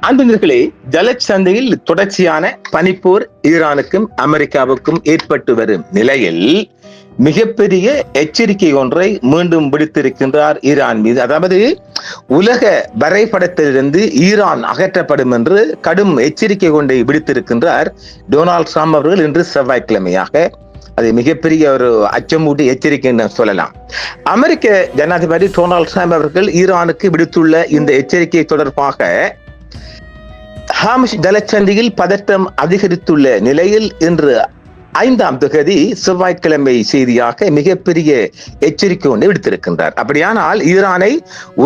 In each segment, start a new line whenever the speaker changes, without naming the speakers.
அன்பர்களே, ஜலச்சந்தையில் தொடர்ச்சியான பனிப்போர் ஈரானுக்கும் அமெரிக்காவுக்கும் ஏற்பட்டு வரும் நிலையில் மிகப்பெரிய எச்சரிக்கை ஒன்றை மீண்டும் விடுத்திருக்கின்றார் ஈரான் மீது. அதாவது உலக வரைபடத்திலிருந்து ஈரான் அகற்றப்படும் என்று கடும் எச்சரிக்கை ஒன்றை விடுத்திருக்கின்றார் டொனால்ட் ட்ரம்ப் அவர்கள் இன்று செவ்வாய்க்கிழமையாக. அது மிகப்பெரிய ஒரு அச்சமூட்டி எச்சரிக்கை என்று சொல்லலாம். அமெரிக்க ஜனாதிபதி டொனால்ட் ட்ரம்ப் அவர்கள் ஈரானுக்கு விடுத்துள்ள இந்த எச்சரிக்கை தொடர்பாக ஹார்முஸ் ஜலச்சந்தியில் பதட்டம் அதிகரித்துள்ள நிலையில் இன்று 5ஆம் தேதி செவ்வாய்க்கிழமை செய்தியாக மிகப்பெரிய எச்சரிக்கை ஒன்றை விடுத்திருக்கின்றார். அப்படியானால் ஈரானை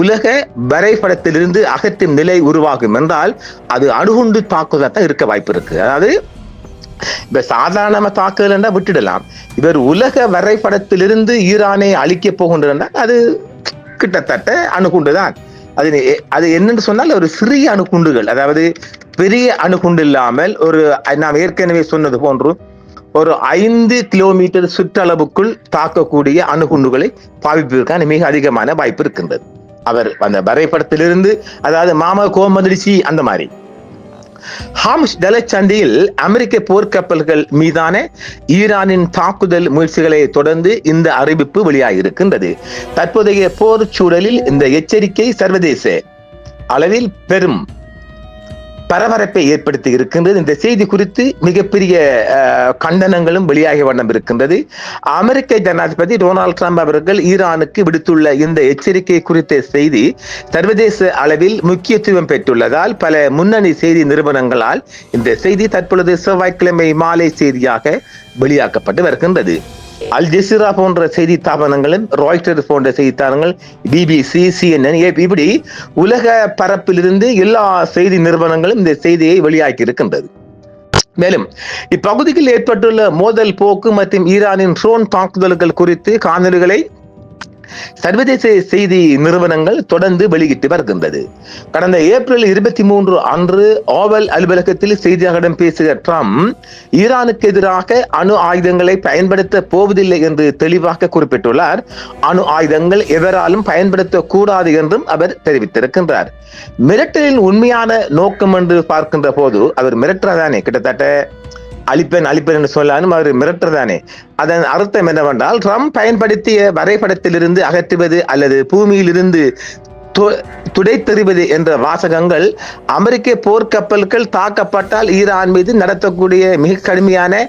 உலக வரைபடத்திலிருந்து அகற்றும் நிலை உருவாகும் என்றால் அது அணுகுண்டு தாக்குதல் தான் இருக்க வாய்ப்பு இருக்கு. அதாவது இப்ப சாதாரண தாக்குதல் என்றால் விட்டுடலாம். இவர் உலக வரைபடத்திலிருந்து ஈரானை அழிக்க போகின்றார், அது கிட்டத்தட்ட அணுகுண்டுதான். அது என்னன்னு சொன்னால் ஒரு சிறிய அணுகுண்டுகள், அதாவது பெரிய அணுகுண்டு இல்லாமல் ஒரு நாம் ஏற்கனவே சொன்னது போன்று ஒரு 5 கிலோமீட்டர் சுற்றளவுக்குள் தாக்கக்கூடிய அணுகுண்டுகளை பாவிப்பதற்கான மிக அதிகமான வாய்ப்பு இருக்கின்றது. அவர் அந்த வரைபடத்திலிருந்து, அதாவது மாமா கோமதிச்சி அந்த மாதிரி. ஹார்முஸ் ஜலச்சந்தியில் அமெரிக்க போர்க்கப்பல்கள் மீதான ஈரானின் தாக்குதல் முயற்சிகளை தொடர்ந்து இந்த அறிவிப்பு வெளியாகியிருக்கின்றது. தற்போதைய போர் சூழலில் இந்த எச்சரிக்கை சர்வதேச அளவில் பெரும் பரபரப்பை ஏற்படுத்தி இருக்கின்றது. இந்த செய்தி குறித்து மிகப்பெரிய கண்டனங்களும் வெளியாகி வண்ணம் இருக்கின்றது. அமெரிக்க ஜனாதிபதி டொனால்ட் ட்ரம்ப் அவர்கள் ஈரானுக்கு விடுத்துள்ள இந்த எச்சரிக்கை குறித்த செய்தி சர்வதேச அளவில் முக்கியத்துவம் பெற்றுள்ளதால் பல முன்னணி செய்தி நிறுவனங்களால் இந்த செய்தி தற்பொழுது செவ்வாய்க்கிழமை மாலை செய்தியாக வெளியாக்கப்பட்டு வருகின்றது. அல் ஜசீரா போன்ற செய்தி தாபனங்களும், ராய்டர் போன்ற செய்தித்தாளங்கள், பிபிசி, CNN இப்படி உலக பரப்பிலிருந்து எல்லா செய்தி நிறுவனங்களும் இந்த செய்தியை வெளியாக்கி இருக்கின்றது. மேலும் இப்பகுதியில் ஏற்பட்டுள்ள மோதல் போக்கு மற்றும் ஈரானின் ட்ரோன் தாக்குதல்கள் குறித்து காணொலிகளை சர்வதேச செய்தி நிறுவனங்கள் தொடர்ந்து வெளியிட்டு வருகின்றது. கடந்த ஏப்ரல் 23 அன்று ஓவல் அலுவலகத்தில் செய்தியாளர்களிடம் பேசிய ட்ரம்ப் ஈரானுக்கு எதிராக அணு ஆயுதங்களை பயன்படுத்த போவதில்லை என்று தெளிவாக குறிப்பிட்டுள்ளார். அணு ஆயுதங்கள் எவராலும் பயன்படுத்தக்கூடாது என்றும் அவர் தெரிவித்திருக்கின்றார். மிரட்டலின் உண்மையான நோக்கம் என்று பார்க்கின்ற போது அவர் மிரட்டுறதானே, கிட்டத்தட்ட அழிப்பேன் என்று சொல்லாலும் அவர் மிரட்டுறதானே. அதன் அர்த்தம் என்னவென்றால் ட்ரம்ப் பயன்படுத்திய வரைபடத்திலிருந்து அகற்றுவது அல்லது பூமியிலிருந்து துடைத்தெறிவது என்ற வாசகங்கள் அமெரிக்க போர்க்கப்பல்கள் தாக்கப்பட்டால் ஈரான் மீது நடத்தக்கூடிய மிக கடுமையான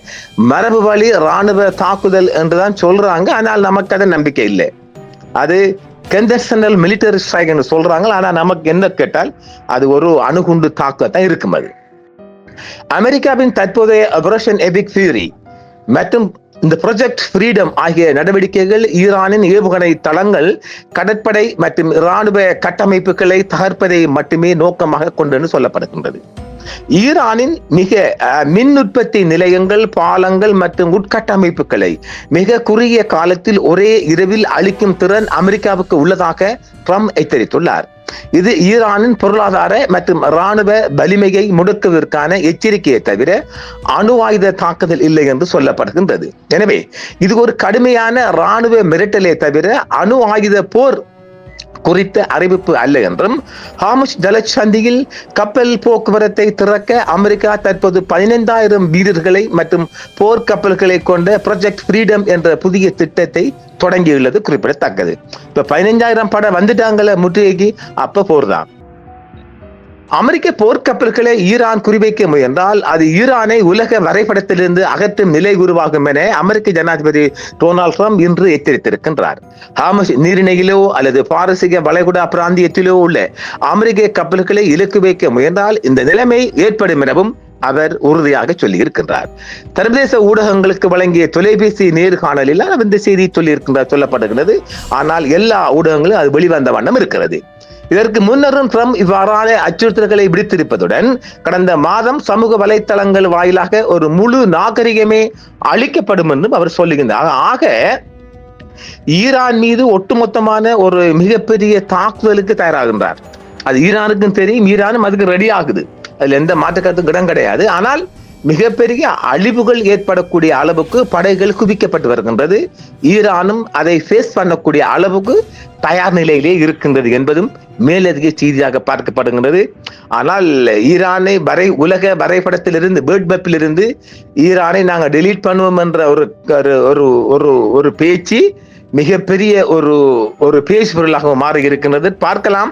மரபு வழி இராணுவ தாக்குதல் என்றுதான் சொல்றாங்க. ஆனால் நமக்கு அதன் நம்பிக்கை இல்லை. அது கன்வென்ஷனல் மிலிட்டரி ஸ்ட்ரைக் என்று சொல்றாங்க. ஆனா நமக்கு என்ன கேட்டால் அது ஒரு அணுகுண்டு தாக்குதான் இருக்கும். அது அமெரிக்காவின் தற்போதைய ஆபரேஷன் எபிக் ஃபியூரி மற்றும் இந்த ப்ராஜெக்ட் ஃப்ரீடம் ஆகிய நடவடிக்கைகள் ஈரானின் ஏவுகணை தளங்கள், கடற்படை மற்றும் இராணுவ கட்டமைப்புகளை தகர்ப்பதை மட்டுமே நோக்கமாக கொண்டு சொல்லப்படுகின்றது. ஈரானின் மிக மின் உற்பத்தி நிலையங்கள், பாலங்கள் மற்றும் உட்கட்டமைப்புகளை மிக குறுகிய காலத்தில் ஒரே இரவில் அளிக்கும் திறன் அமெரிக்காவுக்கு உள்ளதாக ட்ரம்ப் எச்சரித்துள்ளார். இது ஈரானின் பொருளாதார மற்றும் இராணுவ வலிமையை முடக்குவதற்கான எச்சரிக்கையை தவிர அணு ஆயுத தாக்குதல் இல்லை என்று சொல்லப்படுகின்றது. எனவே இது ஒரு கடுமையான இராணுவ மிரட்டலை தவிர அணு ஆயுத போர் குறித்த அறிவிப்பு அல்ல என்றும், ஹார்முஸ் ஜலச்சந்தியில் கப்பல் போக்குவரத்தை திறக்க அமெரிக்கா தற்போது 15,000 வீரர்களை மற்றும் போர்க்கப்பல்களை கொண்ட ப்ராஜெக்ட் ஃப்ரீடம் என்ற புதிய திட்டத்தை தொடங்கியுள்ளது குறிப்பிடத்தக்கது. இப்ப 15,000 படம் வந்துட்டாங்கல்ல முற்றுகைக்கு, அப்ப போர்தான். அமெரிக்க போர்க்கப்பல்களை ஈரான் குறிவைக்க முயன்றால் அது ஈரானை உலக வரைபடத்திலிருந்து அகற்றும் நிலை உருவாகும் என அமெரிக்க ஜனாதிபதி டொனால்ட் ட்ரம்ப் இன்று எச்சரித்திருக்கின்றார். ஹார்முஸ் நீரிணையிலோ அல்லது பாரசீக வளைகுடா பிராந்தியத்திலோ உள்ள அமெரிக்க கப்பல்களை இலக்கு வைக்க முயன்றால் இந்த நிலைமை ஏற்படும் எனவும் அவர் உறுதியாக சொல்லி இருக்கின்றார். சர்வதேச ஊடகங்களுக்கு வழங்கிய தொலைபேசி நேர்காணலில் இந்த செய்தி சொல்லப்படுகிறது. ஆனால் எல்லா ஊடகங்களும் அது வெளிவந்த வண்ணம் இருக்கிறது. இதற்கு முன்னரும் ட்ரம்ப் இவ்வாறான அச்சுறுத்தல்களை விடுத்திருப்பதுடன் கடந்த மாதம் சமூக வலைத்தளங்கள் வாயிலாக ஒரு முழு நாகரிகமே அளிக்கப்படும் என்றும் அவர் சொல்லுகின்றார். ஆக ஈரான் மீது ஒட்டுமொத்தமான ஒரு மிகப்பெரிய தாக்குதலுக்கு தயாராகின்றார். அது ஈரானுக்கும் தெரியும், ஈரானும் அதுக்கு ரெடி ஆகுது. அதுல எந்த மாற்று கருத்துக்கும் இடம் கிடையாது. ஆனால் மிகப்பெரிய அழிவுகள் ஏற்படக்கூடிய அளவுக்கு படைகள் குவிக்கப்பட்டு வருகின்றது. ஈரானும் அதை ஃபேஸ் பண்ணக்கூடிய அளவுக்கு தயார் நிலையிலே இருக்கின்றது என்பதும் மேலதிக செய்தியாக பார்க்கப்படுகின்றது. ஆனால் ஈரானை உலக வரைபடத்திலிருந்து வேர்ல்ட் மேப்பிலிருந்து ஈரானை நாங்கள் டெலீட் பண்ணுவோம் என்ற ஒரு பேச்சு மிகப்பெரிய ஒரு பேச்சு பொருளாக மாறி இருக்கின்றது. பார்க்கலாம்,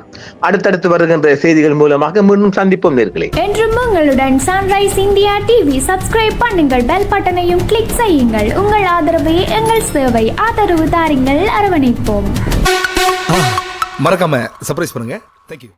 அடுத்தடுத்து வருகின்ற செய்திகள் மூலமாக மீண்டும் சந்திப்போம் நேர்களே.
என்றும் உங்களுடன் சன்ரைஸ் இந்தியா டிவி சப்ஸ்கிரைப் பண்ணுங்கள், பெல் பட்டனையும் கிளிக் செய்யுங்கள். உங்கள் ஆதரவே எங்கள் சேவை. ஆதரவு தாருங்கள், அரவணைப்போம்.
மறக்காம சர்ப்ரைஸ் பண்ணுங்க. தேங்க்யூ.